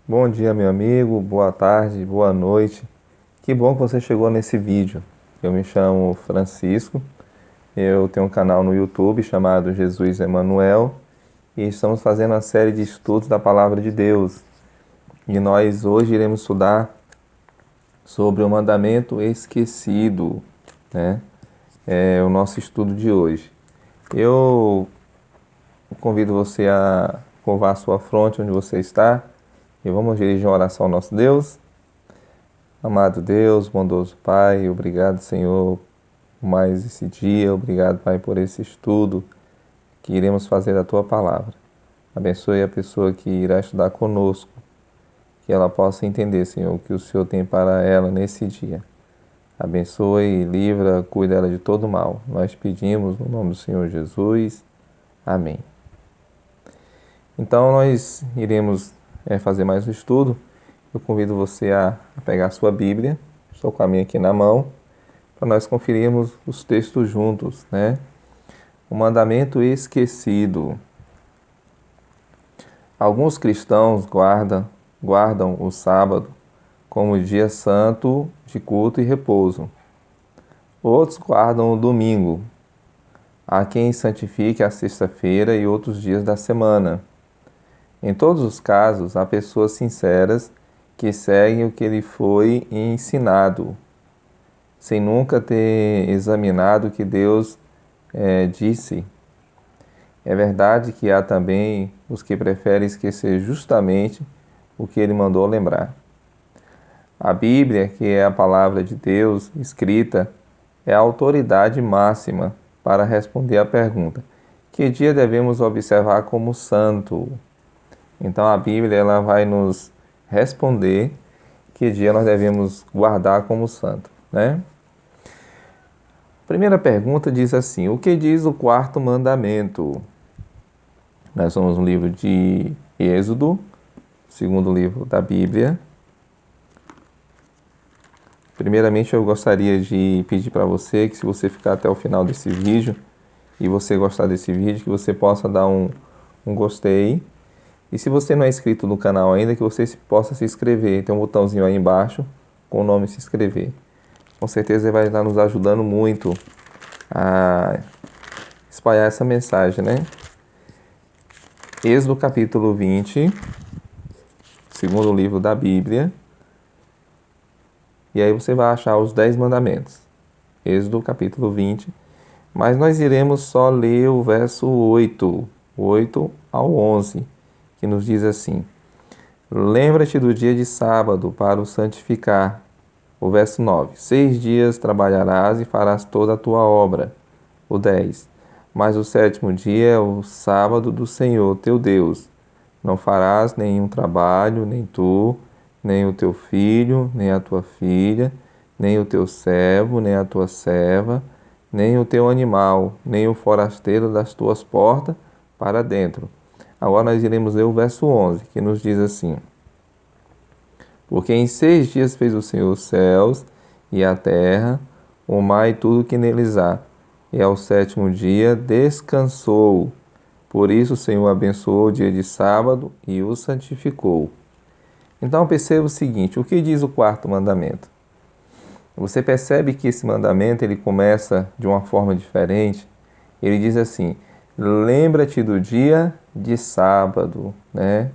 Bom dia, meu amigo, boa tarde, boa noite. Que bom que você chegou nesse vídeo. Eu me chamo Francisco, eu tenho um canal no YouTube chamado Jesus Emanuel e estamos fazendo uma série de estudos da Palavra de Deus. E nós hoje iremos estudar sobre o mandamento esquecido, né? É o nosso estudo de hoje. Eu convido você a curvar a sua fronte onde você está e vamos dirigir uma oração ao nosso Deus. Amado Deus, bondoso Pai, obrigado, Senhor, por mais esse dia. Obrigado, Pai, por esse estudo que iremos fazer da Tua Palavra. Abençoe a pessoa que irá estudar conosco, que ela possa entender, Senhor, o que o Senhor tem para ela nesse dia. Abençoe, livra, cuida dela de todo mal. Nós pedimos no nome do Senhor Jesus. Amém. Então, nós iremos fazer mais um estudo. Eu convido você a pegar a sua Bíblia, estou com a minha aqui na mão, para nós conferirmos os textos juntos, né? O mandamento esquecido. Alguns cristãos guardam o sábado como dia santo de culto e repouso. Outros guardam o domingo. Há quem santifique a sexta-feira e outros dias da semana. Em todos os casos, há pessoas sinceras que seguem o que lhe foi ensinado, sem nunca ter examinado o que Deus disse. É verdade que há também os que preferem esquecer justamente o que ele mandou lembrar. A Bíblia, que é a palavra de Deus escrita, é a autoridade máxima para responder à pergunta: que dia devemos observar como santo? Então a Bíblia ela vai nos responder que dia nós devemos guardar como santo, né? Primeira pergunta diz assim: o que diz o quarto mandamento? Nós somos no livro de Êxodo, segundo livro da Bíblia. Primeiramente eu gostaria de pedir para você que, se você ficar até o final desse vídeo e você gostar desse vídeo, que você possa dar um gostei. E se você não é inscrito no canal ainda, que você possa se inscrever. Tem um botãozinho aí embaixo com o nome se inscrever. Com certeza vai estar nos ajudando muito a espalhar essa mensagem, né? Êxodo capítulo 20, segundo livro da Bíblia. E aí você vai achar os 10 mandamentos. Êxodo capítulo 20. Mas nós iremos só ler o verso 8 ao 11. Que nos diz assim: lembra-te do dia de sábado para o santificar. O verso 9: 6 dias trabalharás e farás toda a tua obra. O 10: mas o sétimo dia é o sábado do Senhor teu Deus. Não farás nenhum trabalho, nem tu, nem o teu filho, nem a tua filha, nem o teu servo, nem a tua serva, nem o teu animal, nem o forasteiro das tuas portas para dentro. Agora nós iremos ler o verso 11, que nos diz assim: porque em 6 dias fez o Senhor os céus e a terra, o mar e tudo que neles há, e ao sétimo dia descansou. Por isso o Senhor abençoou o dia de sábado e o santificou. Então perceba o seguinte: o que diz o quarto mandamento? Você percebe que esse mandamento ele começa de uma forma diferente. Ele diz assim: lembra-te do dia de sábado, né?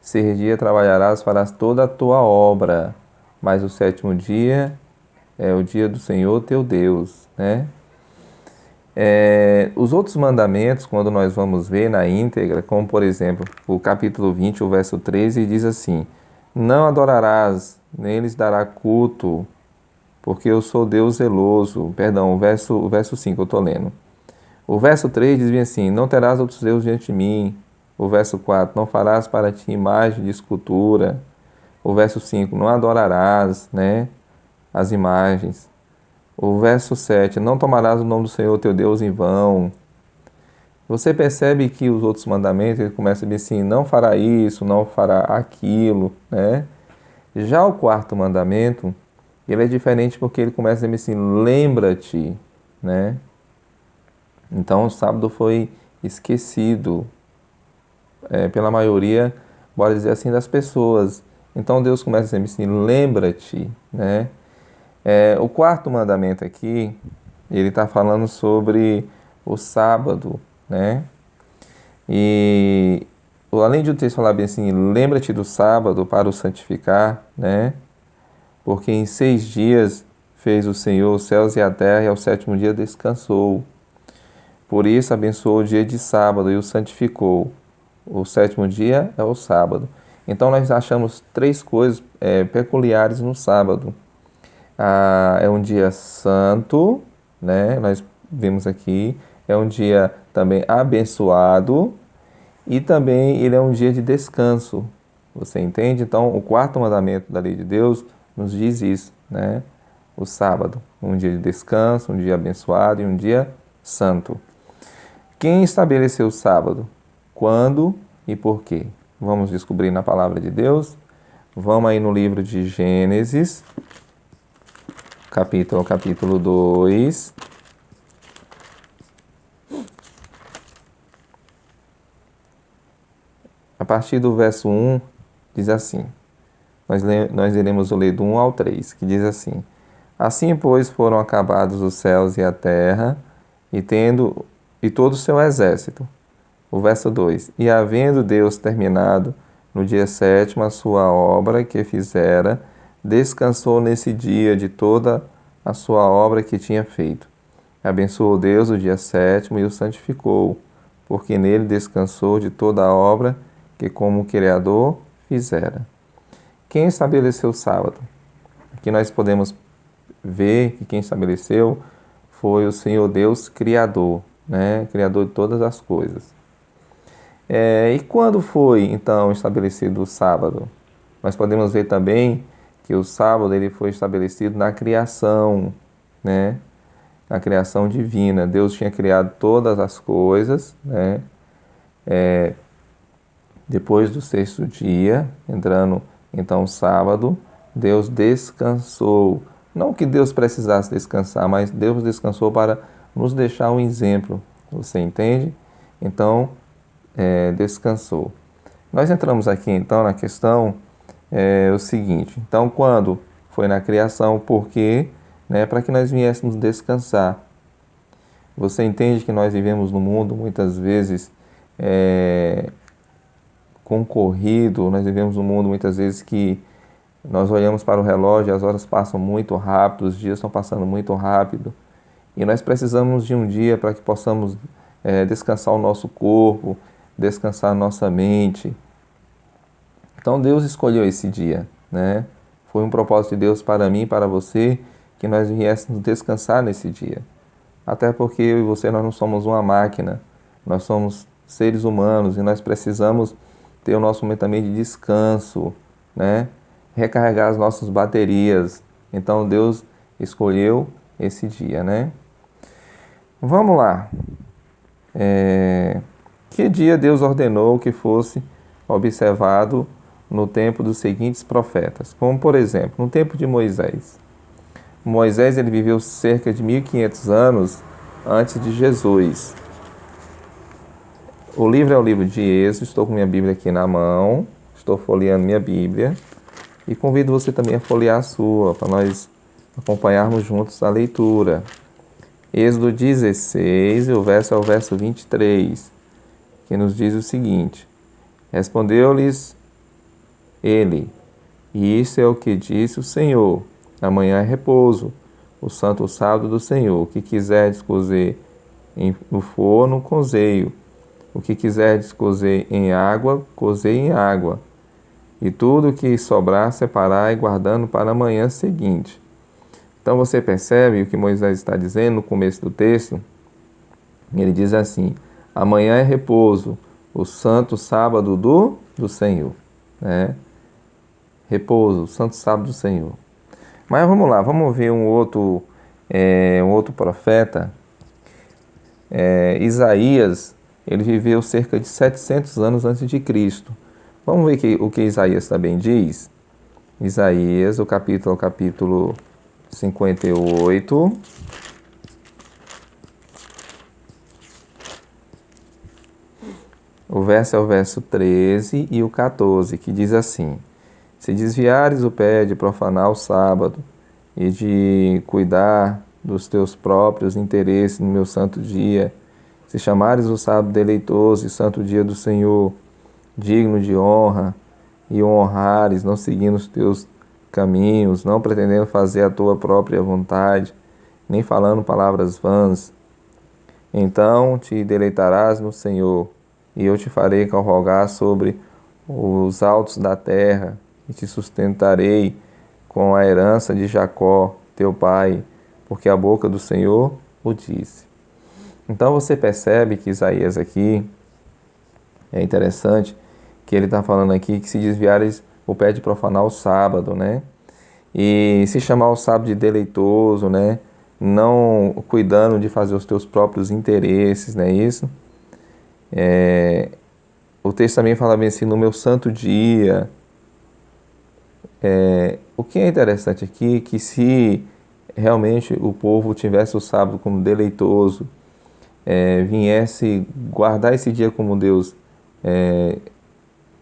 6 dias trabalharás, farás toda a tua obra, mas o sétimo dia é o dia do Senhor teu Deus, né? Os outros mandamentos, quando nós vamos ver na íntegra, como por exemplo o capítulo 20, o verso 13, diz assim: não adorarás, nem lhes dará culto, porque eu sou Deus zeloso. Perdão, o verso 5 eu estou lendo. O verso 3 diz bem assim: não terás outros deuses diante de mim. O verso 4: não farás para ti imagem de escultura. O verso 5: não adorarás, né, as imagens. O verso 7: não tomarás o nome do Senhor teu Deus em vão. Você percebe que os outros mandamentos ele começa a dizer assim: não fará isso, não fará aquilo, né? Já o quarto mandamento, ele é diferente porque ele começa a dizer assim: lembra-te, né? Então o sábado foi esquecido pela maioria bora dizer assim, das pessoas. Então Deus começa a dizer assim, lembra-te, né? O quarto mandamento aqui, ele está falando sobre o sábado, né? E além de o texto falar bem assim, lembra-te do sábado para o santificar, né? Porque em 6 dias fez o Senhor os céus e a terra, e ao 7º dia descansou. Por isso abençoou o dia de sábado e o santificou. O 7º dia é o sábado. Então nós achamos 3 coisas peculiares no sábado. É um dia santo, né? Nós vimos aqui. É um dia também abençoado e também ele é um dia de descanso. Você entende? Então, o quarto mandamento da lei de Deus nos diz isso, né? O sábado, um dia de descanso, um dia abençoado e um dia santo. Quem estabeleceu o sábado? Quando e por quê? Vamos descobrir na palavra de Deus. Vamos aí no livro de Gênesis, capítulo 2. A partir do verso 1, diz assim, nós iremos ler do 1 ao 3, que diz assim, assim, pois, foram acabados os céus e a terra, e todo o seu exército. O verso 2, e havendo Deus terminado no dia 7º a sua obra que fizera, descansou nesse dia de toda a sua obra que tinha feito. Abençoou Deus o dia 7º e o santificou, porque nele descansou de toda a obra que como Criador fizera. Quem estabeleceu o sábado? Aqui nós podemos ver que quem estabeleceu foi o Senhor Deus Criador, né? Criador de todas as coisas. E quando foi então estabelecido o sábado? Nós podemos ver também que o sábado ele foi estabelecido na criação, né? Na criação divina. Deus tinha criado todas as coisas, né? Depois do 6º dia, entrando então o sábado, Deus descansou. Não que Deus precisasse descansar, mas Deus descansou para nos deixar um exemplo. Você entende? Então, descansou. Nós entramos aqui então na questão o seguinte. Então, quando foi na criação, por quê? Né, para que nós viéssemos descansar. Você entende que nós vivemos no mundo muitas vezes concorrido, nós vivemos num mundo muitas vezes que nós olhamos para o relógio, as horas passam muito rápido, os dias estão passando muito rápido, e nós precisamos de um dia para que possamos descansar o nosso corpo, descansar a nossa mente. Então Deus escolheu esse dia, né? Foi um propósito de Deus para mim e para você que nós viéssemos descansar nesse dia. Até porque eu e você, nós não somos uma máquina, nós somos seres humanos e nós precisamos ter o nosso momento também de descanso, né? Recarregar as nossas baterias. Então Deus escolheu esse dia, né? Vamos lá. Que dia Deus ordenou que fosse observado no tempo dos seguintes profetas? Como, por exemplo, no tempo de Moisés. Moisés ele viveu cerca de 1500 anos antes de Jesus. O livro é o livro de Êxodo, estou com minha Bíblia aqui na mão, estou folheando minha Bíblia e convido você também a folhear a sua, para nós acompanharmos juntos a leitura. Êxodo 16, o verso é o verso 23, que nos diz o seguinte, respondeu-lhes ele, e isso é o que disse o Senhor, amanhã é repouso, o santo sábado do Senhor, o que quiserdes cozer no forno, cozeio. O que quiserdes cozer em água, cozei em água. E tudo o que sobrar, separai, guardando para a manhã seguinte. Então você percebe o que Moisés está dizendo no começo do texto? Ele diz assim, amanhã é repouso, o santo sábado do Senhor. Né? Repouso, o santo sábado do Senhor. Mas vamos lá, vamos ver um outro profeta. Isaías, ele viveu cerca de 700 anos antes de Cristo. Vamos ver o que Isaías também diz? Isaías, o capítulo 58. O verso é o verso 13 e o 14, que diz assim: Se desviares o pé de profanar o sábado e de cuidar dos teus próprios interesses no meu santo dia, se chamares o sábado deleitoso e santo dia do Senhor, digno de honra, e o honrares, não seguindo os teus caminhos, não pretendendo fazer a tua própria vontade, nem falando palavras vãs, então te deleitarás no Senhor, e eu te farei cavalgar sobre os altos da terra, e te sustentarei com a herança de Jacó, teu pai, porque a boca do Senhor o disse. Então você percebe que Isaías aqui, é interessante, que ele está falando aqui que se desviares o pé de profanar o sábado, né? E se chamar o sábado de deleitoso, né? Não cuidando de fazer os teus próprios interesses, não é isso? O texto também fala bem assim, no meu santo dia. O que é interessante aqui é que se realmente o povo tivesse o sábado como deleitoso, viesse guardar esse dia como Deus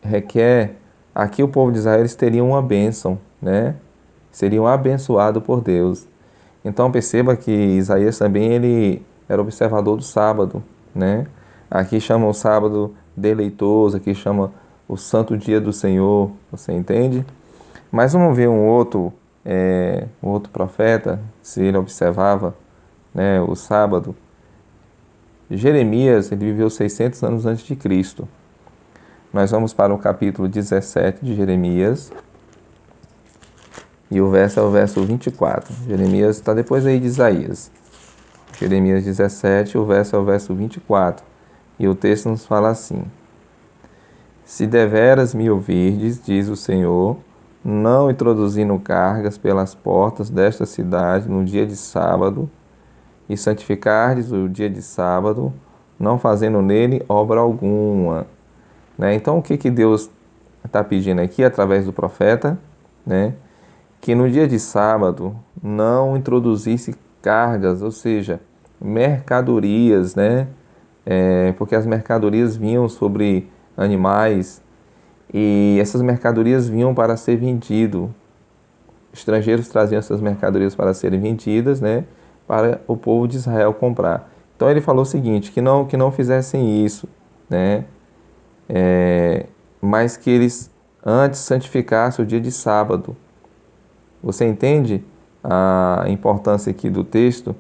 requer, aqui o povo de Israel eles teriam uma bênção, né? Seriam abençoados por Deus. Então perceba que Isaías também ele era observador do sábado, né? Aqui chama o sábado deleitoso, aqui chama o santo dia do Senhor, você entende? Mas vamos ver um outro profeta, se ele observava, né, o sábado. Jeremias, ele viveu 600 anos antes de Cristo. Nós vamos para o capítulo 17 de Jeremias, e o verso é o verso 24. Jeremias está depois aí de Isaías. Jeremias 17, o verso é o verso 24. E o texto nos fala assim: Se deveras me ouvirdes, diz o Senhor, não introduzindo cargas pelas portas desta cidade no dia de sábado, e santificardes o dia de sábado, não fazendo nele obra alguma. Né? Então, o que Deus está pedindo aqui, através do profeta, né? Que no dia de sábado não introduzisse cargas, ou seja, mercadorias, né? Porque as mercadorias vinham sobre animais e essas mercadorias vinham para ser vendido. Estrangeiros traziam essas mercadorias para serem vendidas, né? Para o povo de Israel comprar. Então ele falou o seguinte, que não fizessem isso, né? Mas que eles antes santificassem o dia de sábado. Você entende a importância aqui do texto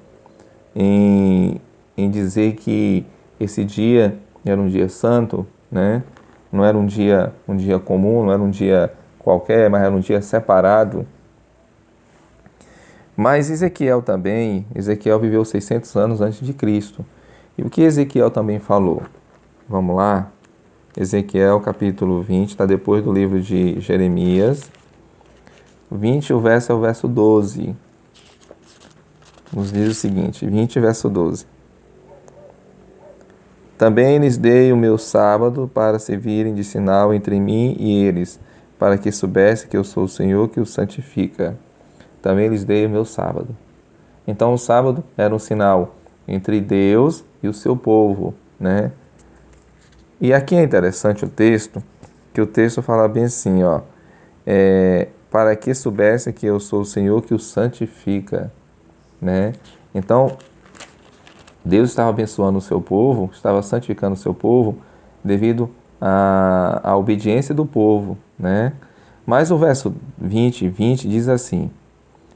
em dizer que esse dia era um dia santo, né? Não era um dia comum, não era um dia qualquer, mas era um dia separado. Mas Ezequiel viveu 600 anos antes de Cristo. E o que Ezequiel também falou? Vamos lá? Ezequiel capítulo 20, está depois do livro de Jeremias. 20, o verso é o verso 12. Nos diz o seguinte, 20, verso 12. Também lhes dei o meu sábado para servirem de sinal entre mim e eles, para que soubesse que eu sou o Senhor que os santifica. Também lhes dei o meu sábado. Então o sábado era um sinal entre Deus e o seu povo, né? E aqui é interessante o texto, que o texto fala bem assim, ó, para que soubesse que eu sou o Senhor que os santifica, né? Então, Deus estava abençoando o seu povo, estava santificando o seu povo devido à obediência do povo, né? Mas o verso 20 diz assim: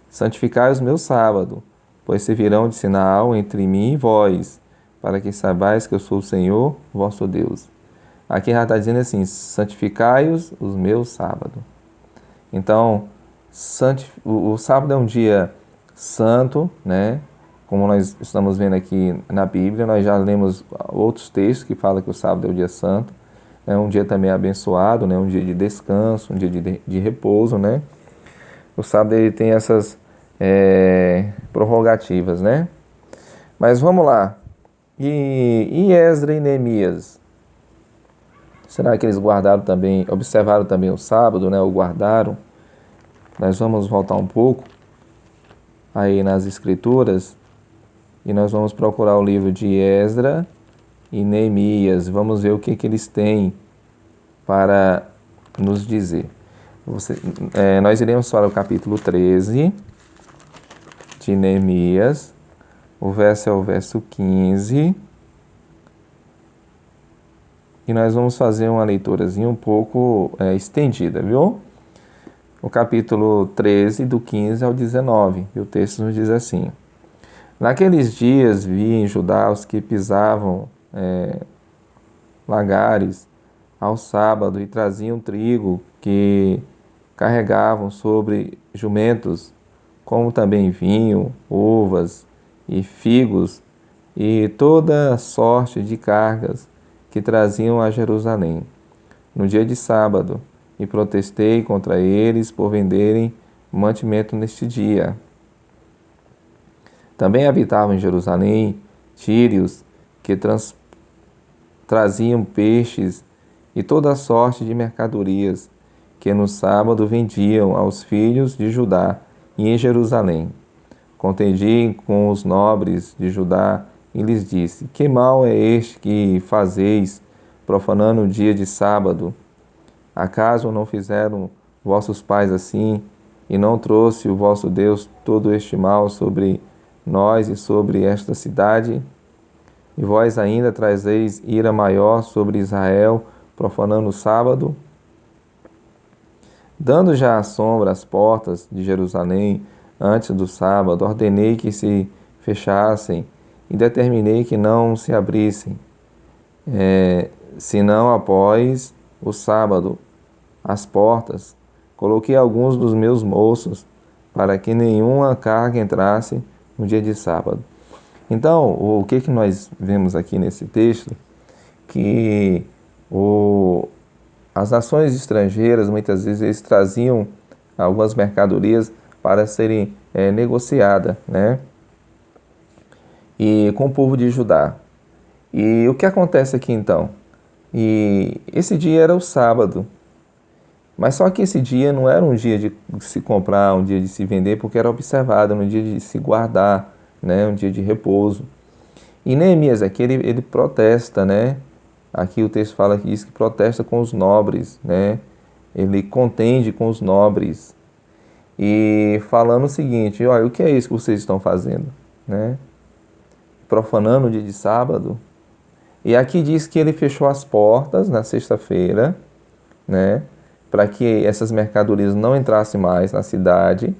Santificai os meus sábados, pois servirão de sinal entre mim e vós, para que saibais que eu sou o Senhor, vosso Deus. Aqui já está dizendo assim, santificai-os os meus sábados. Então, o sábado é um dia santo, né? Como nós estamos vendo aqui na Bíblia, nós já lemos outros textos que falam que o sábado é o dia santo. É um dia também abençoado, né? Um dia de descanso, um dia de repouso, né? O sábado ele tem essas prerrogativas, né? Mas vamos lá. E Esdras e Neemias? Será que eles observaram também o sábado, né? O guardaram? Nós vamos voltar um pouco aí nas Escrituras e nós vamos procurar o livro de Esdras e Neemias. Vamos ver o que eles têm para nos dizer. Nós iremos para o capítulo 13 de Neemias. O verso é o verso 15. E nós vamos fazer uma leiturazinha um pouco estendida, viu? O capítulo 13, do 15 ao 19. E o texto nos diz assim: Naqueles dias vi em Judá os que pisavam lagares ao sábado e traziam trigo que carregavam sobre jumentos, como também vinho, uvas e figos e toda sorte de cargas que traziam a Jerusalém no dia de sábado, e protestei contra eles por venderem mantimento neste dia. Também habitavam em Jerusalém tírios que traziam peixes e toda sorte de mercadorias que no sábado vendiam aos filhos de Judá e em Jerusalém. Contendi com os nobres de Judá e lhes disse: Que mal é este que fazeis, profanando o dia de sábado? Acaso não fizeram vossos pais assim, e não trouxe o vosso Deus todo este mal sobre nós e sobre esta cidade? E vós ainda trazeis ira maior sobre Israel, profanando o sábado? Dando já a sombra às portas de Jerusalém antes do sábado, ordenei que se fechassem e determinei que não se abrissem, senão após o sábado, as portas. Coloquei alguns dos meus moços para que nenhuma carga entrasse no dia de sábado. Então, o que nós vemos aqui nesse texto? Que as nações estrangeiras, muitas vezes, eles traziam algumas mercadorias para serem negociadas, né? E com o povo de Judá. E o que acontece aqui então? E esse dia era o sábado. Mas só que esse dia não era um dia de se comprar, um dia de se vender, porque era observado, um dia de se guardar, né? Um dia de repouso. E Neemias aqui, ele protesta, né? Aqui o texto fala que diz que protesta com os nobres, né? Ele contende com os nobres. E falando o seguinte: olha, o que é isso que vocês estão fazendo, né? Profanando o dia de sábado. E aqui diz que ele fechou as portas na sexta-feira, né? Para que essas mercadorias não entrassem mais na cidade.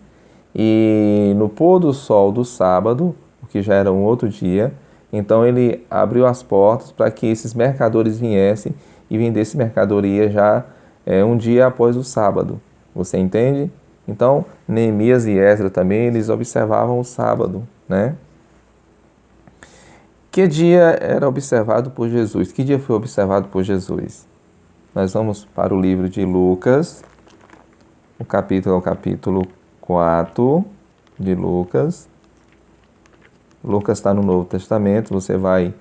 E no pôr do sol do sábado, o que já era um outro dia, então ele abriu as portas para que esses mercadores viessem e vendessem mercadoria já um dia após o sábado. Você entende? Então, Neemias e Esdras também, eles observavam o sábado, né? Que dia era observado por Jesus? Que dia foi observado por Jesus? Nós vamos para o livro de Lucas, o capítulo 4 de Lucas. Lucas está no Novo Testamento, você vai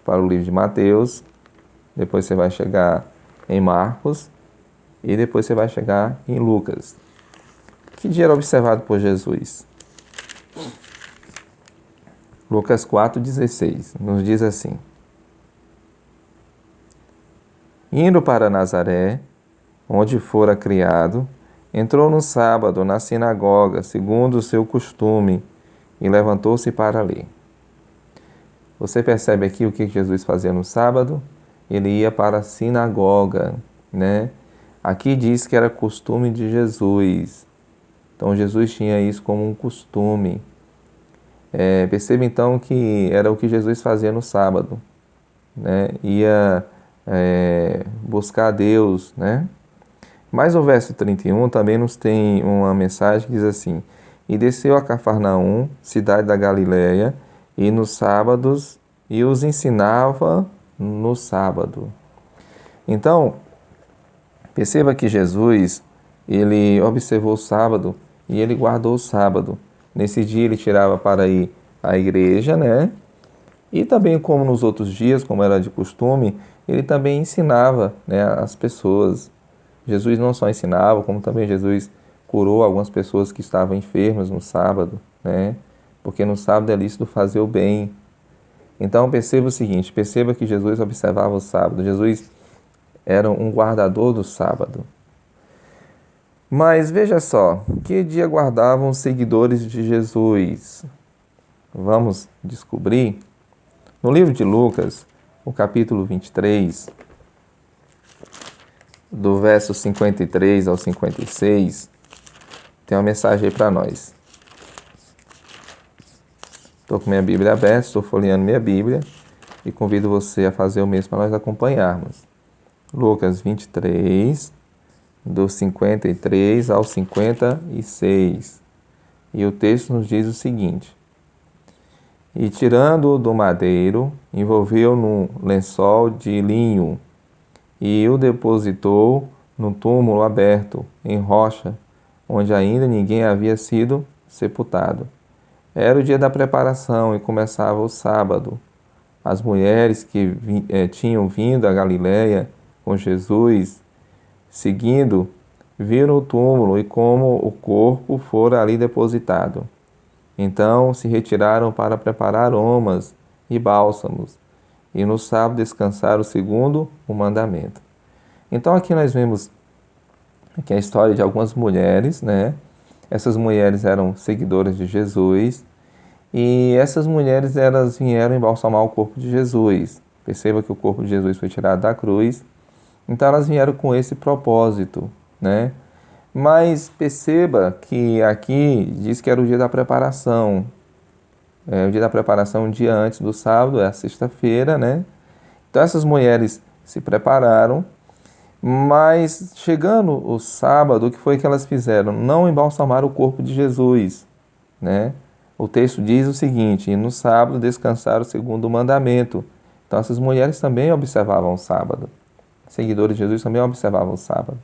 para o livro de Mateus, depois você vai chegar em Marcos e depois você vai chegar em Lucas. Que dia era observado por Jesus? Lucas 4,16 nos diz assim: Indo para Nazaré, onde fora criado, entrou no sábado na sinagoga, segundo o seu costume, e levantou-se para ler. Você percebe aqui o que Jesus fazia no sábado? Ele ia para a sinagoga, né? Aqui diz que era costume de Jesus. Então Jesus tinha isso como um costume. Perceba então que era o que Jesus fazia no sábado, né? Ia buscar a Deus, né? Mas o verso 31 também nos tem uma mensagem que diz assim: E desceu a Cafarnaum, cidade da Galileia, e nos sábados, e os ensinava no sábado. Então, perceba que Jesus, ele observou o sábado e ele guardou o sábado. Nesse dia ele tirava para ir à igreja, né? E também, como nos outros dias, como era de costume, ele também ensinava, né, as pessoas. Jesus não só ensinava, como também Jesus curou algumas pessoas que estavam enfermas no sábado, né? Porque no sábado é lícito fazer o bem. Então perceba o seguinte, perceba que Jesus observava o sábado, Jesus era um guardador do sábado. Mas veja só, que dia guardavam os seguidores de Jesus? Vamos descobrir. No livro de Lucas, o capítulo 23, do verso 53 ao 56, tem uma mensagem aí para nós. Estou com minha Bíblia aberta, estou folheando minha Bíblia e convido você a fazer o mesmo para nós acompanharmos. Lucas 23, do 53 ao 56. E o texto nos diz o seguinte: E tirando-o do madeiro, envolveu num lençol de linho e o depositou num túmulo aberto, em rocha, onde ainda ninguém havia sido sepultado. Era o dia da preparação e começava o sábado. As mulheres que tinham vindo a Galiléia com Jesus, seguindo, viram o túmulo e como o corpo fora ali depositado. Então se retiraram para preparar aromas e bálsamos, e no sábado descansaram segundo o mandamento. Então aqui nós vemos aqui a história de algumas mulheres, né? Essas mulheres eram seguidoras de Jesus e essas mulheres elas vieram embalsamar o corpo de Jesus. Perceba que o corpo de Jesus foi tirado da cruz, então elas vieram com esse propósito, né? Mas perceba que aqui diz que era o dia da preparação. O dia da preparação, um dia antes do sábado, é a sexta-feira, né? Então essas mulheres se prepararam, mas chegando o sábado, o que foi que elas fizeram? Não embalsamaram o corpo de Jesus, né? O texto diz o seguinte: e no sábado descansaram segundo o mandamento. Então essas mulheres também observavam o sábado. Seguidores de Jesus também observavam o sábado.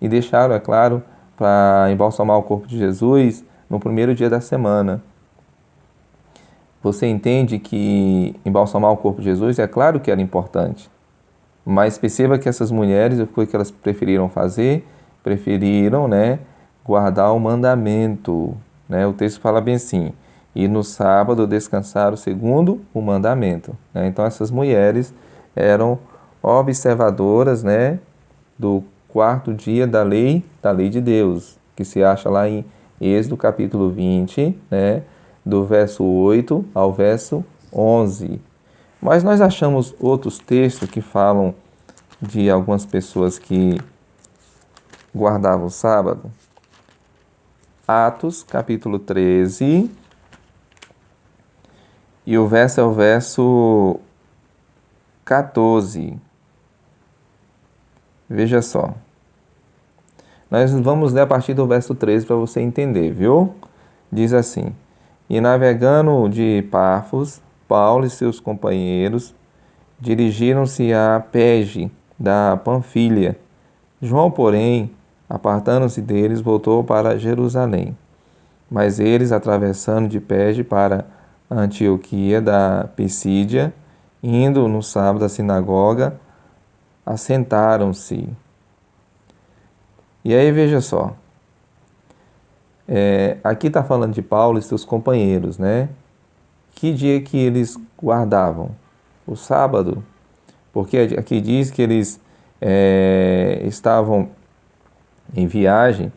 E deixaram, é claro, para embalsamar o corpo de Jesus no primeiro dia da semana. Você entende que embalsamar o corpo de Jesus, é claro que era importante. Mas perceba que essas mulheres, o que elas preferiram fazer? Preferiram, né, guardar o mandamento. Né? O texto fala bem assim: e no sábado descansaram segundo o mandamento. Né? Então essas mulheres eram observadoras, né, do quarto dia da lei de Deus, que se acha lá em Êxodo capítulo 20, né, do verso 8 ao verso 11. Mas nós achamos outros textos que falam de algumas pessoas que guardavam o sábado. Atos, capítulo 13, e o verso é o verso 14. Veja só. Nós vamos ler a partir do verso 13 para você entender, viu? Diz assim: E navegando de Pafos, Paulo e seus companheiros dirigiram-se a Perge da Panfilha. João, porém, apartando-se deles, voltou para Jerusalém. Mas eles, atravessando de Perge para Antioquia da Pisídia, indo no sábado à sinagoga, assentaram-se. E aí veja só, aqui está falando de Paulo e seus companheiros, né? Que dia que eles guardavam? O sábado, porque aqui diz que eles estavam em viagem,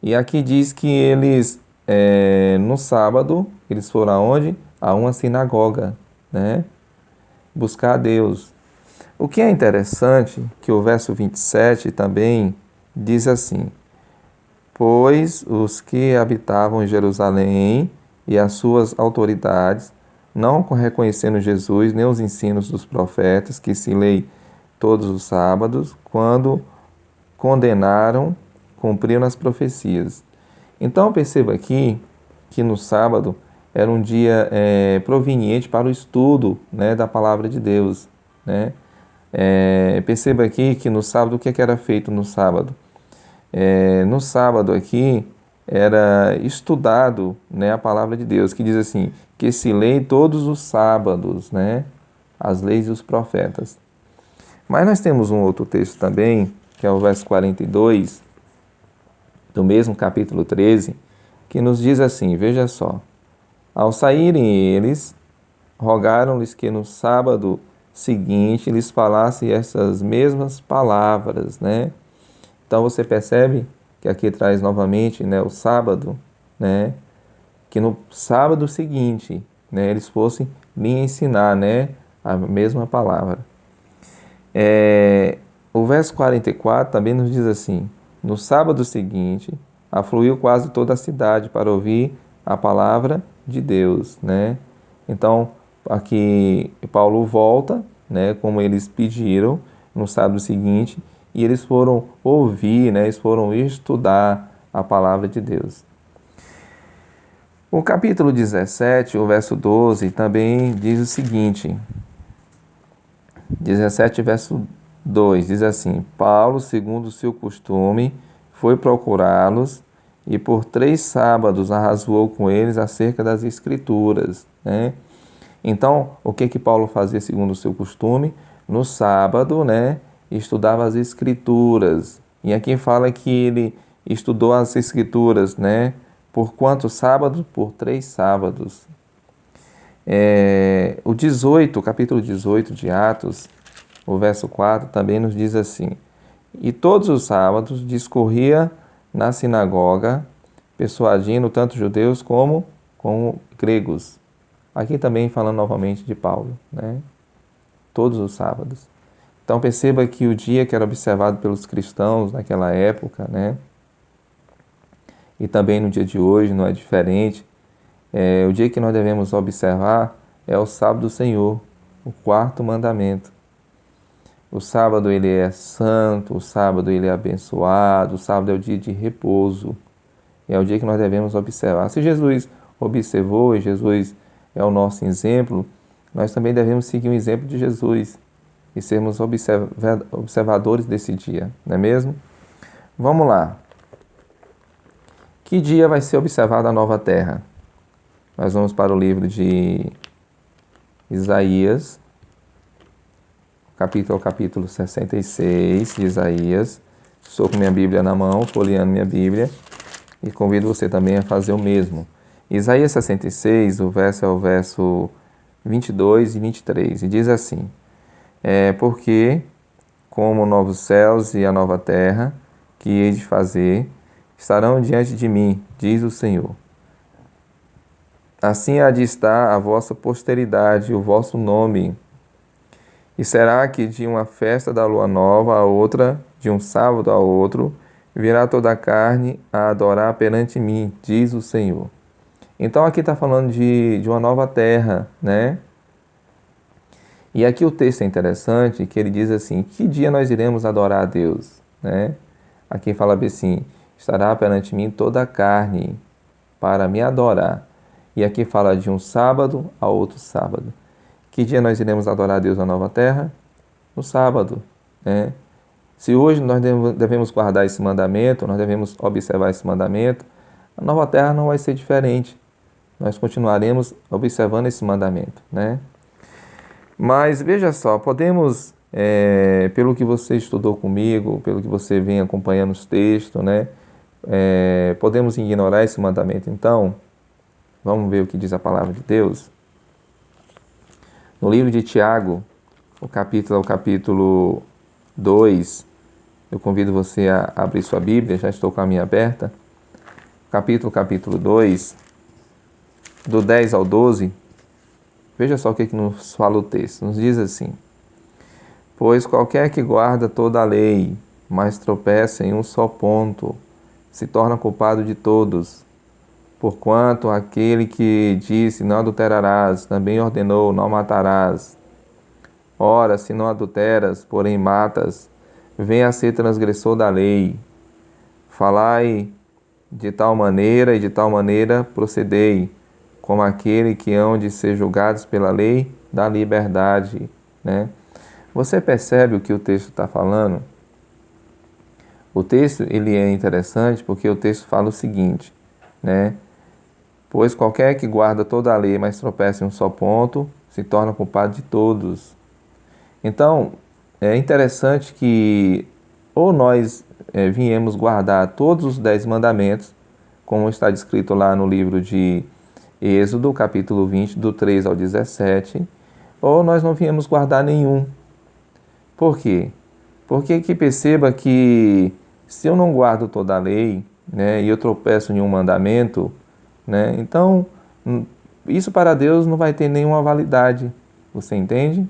e aqui diz que eles, no sábado, eles foram aonde? A uma sinagoga, né? Buscar a Deus. O que é interessante, que o verso 27 também diz assim: Pois os que habitavam em Jerusalém e as suas autoridades, não reconhecendo Jesus nem os ensinos dos profetas, que se lê todos os sábados, quando condenaram, cumpriram as profecias. Então perceba aqui que no sábado era um dia proveniente para o estudo, né, da palavra de Deus, né? Perceba aqui que no sábado, o que era feito no sábado? No sábado aqui era estudado, né, a palavra de Deus, que diz assim, que se lê todos os sábados, né, as leis e os profetas. Mas nós temos um outro texto também, que é o verso 42, do mesmo capítulo 13, que nos diz assim, veja só: Ao saírem eles, rogaram-lhes que no sábado seguinte lhes falasse essas mesmas palavras, né? Então você percebe que aqui traz novamente, né, o sábado, né? Que no sábado seguinte, né, eles fossem lhe ensinar, né, a mesma palavra. O verso 44 também nos diz assim: no sábado seguinte, afluiu quase toda a cidade para ouvir a palavra de Deus, né? Então, aqui Paulo volta, né, como eles pediram no sábado seguinte, e eles foram ouvir, né, eles foram estudar a palavra de Deus. O capítulo 17, o verso 12, também diz o seguinte: 17, verso 2, diz assim: Paulo, segundo o seu costume, foi procurá-los e por 3 sábados arrazoou com eles acerca das Escrituras, né? Então, o que Paulo fazia segundo o seu costume? No sábado, né, estudava as Escrituras. E aqui fala que ele estudou as Escrituras, né? Por quantos sábados? Por 3 sábados. O capítulo 18 de Atos, o verso 4, também nos diz assim: E todos os sábados discorria na sinagoga, persuadindo tanto judeus como gregos. Aqui também falando novamente de Paulo, né? Todos os sábados. Então perceba que o dia que era observado pelos cristãos naquela época, né? E também no dia de hoje não é diferente. O dia que nós devemos observar é o sábado do Senhor, o 4º mandamento. O sábado ele é santo, o sábado ele é abençoado, o sábado é o dia de repouso. É o dia que nós devemos observar. Se Jesus observou e Jesus é o nosso exemplo, nós também devemos seguir o exemplo de Jesus e sermos observadores desse dia, não é mesmo? Vamos lá. Que dia vai ser observada a nova terra? Nós vamos para o livro de Isaías, capítulo 66 de Isaías. Estou com minha Bíblia na mão, folheando minha Bíblia, e convido você também a fazer o mesmo. Isaías 66, o verso é o verso 22 e 23, e diz assim: porque como novos céus e a nova terra que hei de fazer estarão diante de mim, diz o Senhor. Assim há de estar a vossa posteridade, o vosso nome. E será que de uma festa da lua nova a outra, de um sábado a outro, virá toda a carne a adorar perante mim, diz o Senhor. Então aqui está falando de uma nova terra, né? E aqui o texto é interessante, que ele diz assim: que dia nós iremos adorar a Deus, né? Aqui fala assim: estará perante mim toda a carne para me adorar. E aqui fala de um sábado a outro sábado. Que dia nós iremos adorar a Deus na nova terra? No sábado, né? Se hoje nós devemos guardar esse mandamento, nós devemos observar esse mandamento, a nova terra não vai ser diferente. Nós continuaremos observando esse mandamento, né? Mas veja só, podemos, pelo que você estudou comigo, pelo que você vem acompanhando os textos, né? Podemos ignorar esse mandamento, então? Vamos ver o que diz a palavra de Deus? No livro de Tiago, o capítulo 2, eu convido você a abrir sua Bíblia, já estou com a minha aberta. Capítulo 2, do 10 ao 12, veja só o que nos fala o texto. Nos diz assim: pois qualquer que guarda toda a lei, mas tropeça em um só ponto, se torna culpado de todos. Porquanto aquele que disse não adulterarás, também ordenou não matarás. Ora, se não adulteras, porém matas, vem a ser transgressor da lei. Falai de tal maneira e de tal maneira procedei, como aquele que hão de ser julgados pela lei da liberdade, né? Você percebe o que o texto está falando? O texto ele é interessante porque o texto fala o seguinte, né? Pois qualquer que guarda toda a lei, mas tropeça em um só ponto, se torna culpado de todos. Então, é interessante que ou nós viemos guardar todos os 10 mandamentos, como está descrito lá no livro de Êxodo capítulo 20, do 3 ao 17, ou nós não viemos guardar nenhum. Por quê? Porque que perceba que se eu não guardo toda a lei, né, e eu tropeço em um mandamento, né, então isso para Deus não vai ter nenhuma validade. Você entende?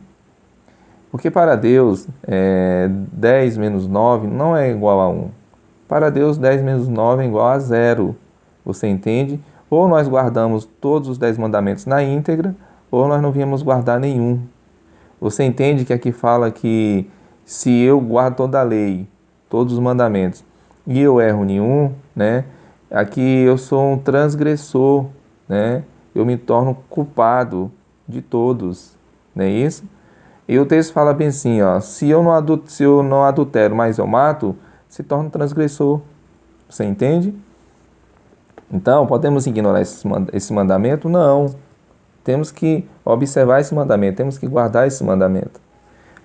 Porque para Deus, 10 menos 9 não é igual a 1. Para Deus, 10 menos 9 é igual a 0. Você entende? Ou nós guardamos todos os 10 mandamentos na íntegra, ou nós não viemos guardar nenhum. Você entende que aqui fala que se eu guardo toda a lei, todos os mandamentos, e eu erro nenhum, né? Aqui eu sou um transgressor, né? Eu me torno culpado de todos, não é isso? E o texto fala bem assim, ó, se eu não adultero, mas eu mato, se torna um transgressor. Você entende? Então, podemos ignorar esse mandamento? Não. Temos que observar esse mandamento, temos que guardar esse mandamento.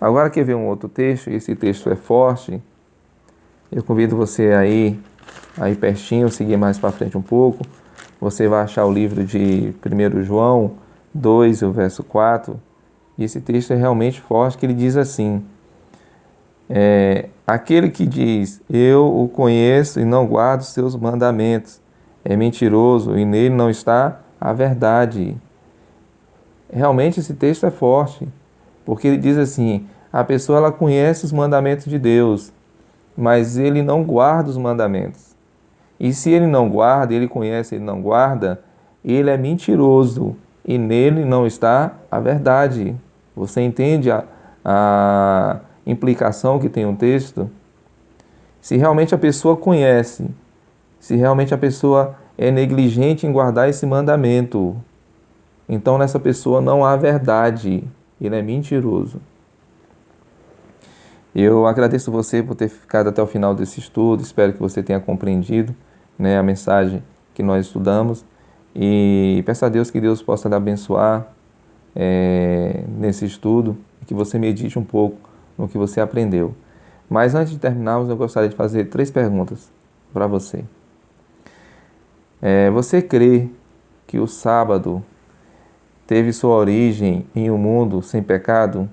Agora quer ver um outro texto, esse texto é forte. Eu convido você aí pertinho, seguir mais para frente um pouco. Você vai achar o livro de 1 João 2, o verso 4. E esse texto é realmente forte, que ele diz assim: aquele que diz, eu o conheço e não guardo seus mandamentos, é mentiroso e nele não está a verdade. Realmente esse texto é forte, porque ele diz assim, a pessoa ela conhece os mandamentos de Deus, mas ele não guarda os mandamentos. E se ele não guarda, ele conhece, ele não guarda, ele é mentiroso e nele não está a verdade. Você entende a implicação que tem o texto? Se realmente a pessoa conhece, se realmente a pessoa é negligente em guardar esse mandamento, então nessa pessoa não há verdade, ele é mentiroso. Eu agradeço você por ter ficado até o final desse estudo, espero que você tenha compreendido, né, a mensagem que nós estudamos e peço a Deus que Deus possa lhe abençoar nesse estudo e que você medite um pouco no que você aprendeu. Mas antes de terminarmos, eu gostaria de fazer 3 perguntas para você. Você crê que o sábado teve sua origem em um mundo sem pecado?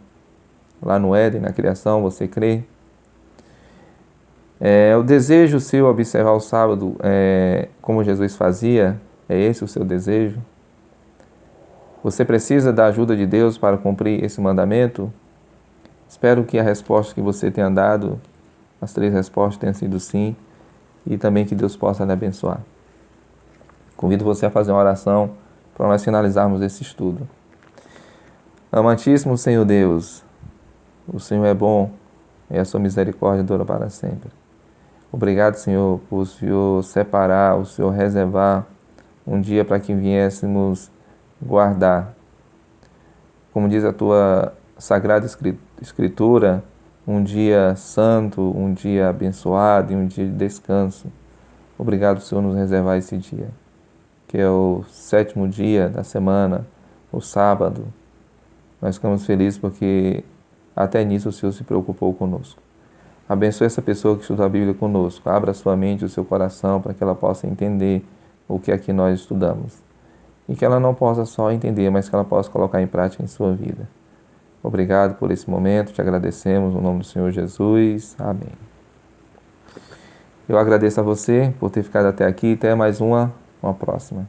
Lá no Éden, na criação, você crê? O desejo seu observar o sábado como Jesus fazia? É esse o seu desejo? Você precisa da ajuda de Deus para cumprir esse mandamento? Espero que a resposta que você tenha dado, as 3 respostas tenham sido sim, e também que Deus possa lhe abençoar. Convido você a fazer uma oração para nós finalizarmos esse estudo. Amantíssimo Senhor Deus, o Senhor é bom e a sua misericórdia dura para sempre. Obrigado, Senhor, por o Senhor separar, o Senhor reservar um dia para que viéssemos guardar. Como diz a tua Sagrada Escritura, um dia santo, um dia abençoado e um dia de descanso. Obrigado, Senhor, nos reservar esse dia, que é o 7º dia da semana, o sábado. Nós ficamos felizes porque até nisso o Senhor se preocupou conosco. Abençoe essa pessoa que estuda a Bíblia conosco. Abra a sua mente e o seu coração para que ela possa entender o que aqui nós estudamos. E que ela não possa só entender, mas que ela possa colocar em prática em sua vida. Obrigado por esse momento, te agradecemos no nome do Senhor Jesus. Amém. Eu agradeço a você por ter ficado até aqui. Até mais uma próxima.